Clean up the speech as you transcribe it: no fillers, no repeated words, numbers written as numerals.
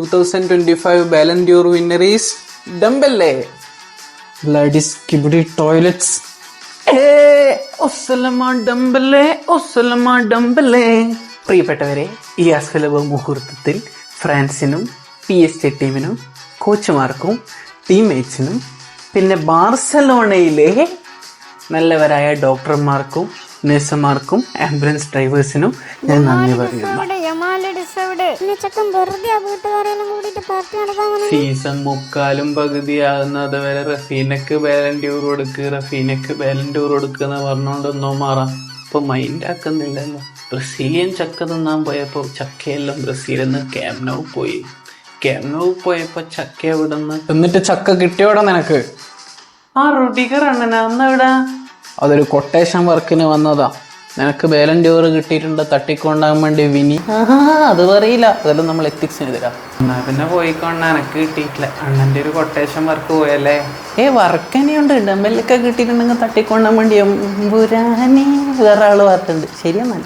2025 Ballon d'Or winner is Dembele. Bloody skibidi toilets. ഒസ്സലമാ Dembele, ഒസ്സലമാ Dembele. പ്രിയപ്പെട്ടവരെ, ഈ അസുലഭ മുഹൂർത്തത്തിൽ ഫ്രാൻസിനും PSG ടീമിനും കോച്ചുമാർക്കും ടീംമേറ്റ്സിനും പിന്നെ ബാർസലോണയിലെ നല്ലവരായ ഡോക്ടർമാർക്കും നഴ്സുമാർക്കും ആംബുലൻസ് ഡ്രൈവേഴ്സിനും ഞാൻ നന്ദി പറയുന്നു. സീസൺ മുക്കാലും പകുതിയാകുന്നത് വരെ റഫീനക്ക് ബാലൻ ഡ്യൂർ കൊടുക്കുക, റഫീനക്ക് ബാലൻ ഡ്യൂർ കൊടുക്കുക എന്ന് പറഞ്ഞുകൊണ്ടൊന്നോ മാറാം. ഇപ്പൊ മൈൻഡ് ആക്കുന്നില്ലല്ലോ. ബ്രസീലിയൻ ചക്ക തിന്നാൻ പോയപ്പോ ചക്കയെല്ലാം ബ്രസീലിൽ നിന്ന് ക്യാമ്പ് നൗ പോയി. ക്യാമ്പ് നൗ പോയപ്പോ ചക്ക എവിടെ നിന്ന് എന്നിട്ട് ചക്ക കിട്ടിയോടാ നിനക്ക്? ആ റുഡിഗർ അണ്ണനാ അന്നെവിടാ? അതൊരു കൊട്ടേഷൻ വർക്കിന് വന്നതാ. നിനക്ക് ബാലൻ ഡ്യൂർ കിട്ടിയിട്ടുണ്ട് തട്ടിക്കൊണ്ടാൻ വേണ്ടി വിനി. അത് പറയില്ല, അതെല്ലാം നമ്മൾ എത്തിക്സിന് തരാം. എന്നാ പിന്നെ പോയിക്കൊണ്ട് എനക്ക് കിട്ടിയിട്ടില്ല. അണ്ണന്റെ ഒരു കൊട്ടേഷൻ വർക്ക് പോയല്ലേ? വർക്ക് തന്നെയുണ്ട്. ഡെമ്പലൊക്കെ കിട്ടിയിട്ടുണ്ടെങ്കിൽ തട്ടിക്കൊണ്ടാൻ വേണ്ടി എമ്പുരാനെ വേറെ ആള് പറഞ്ഞിട്ടുണ്ട്. ശരിയെന്നാൽ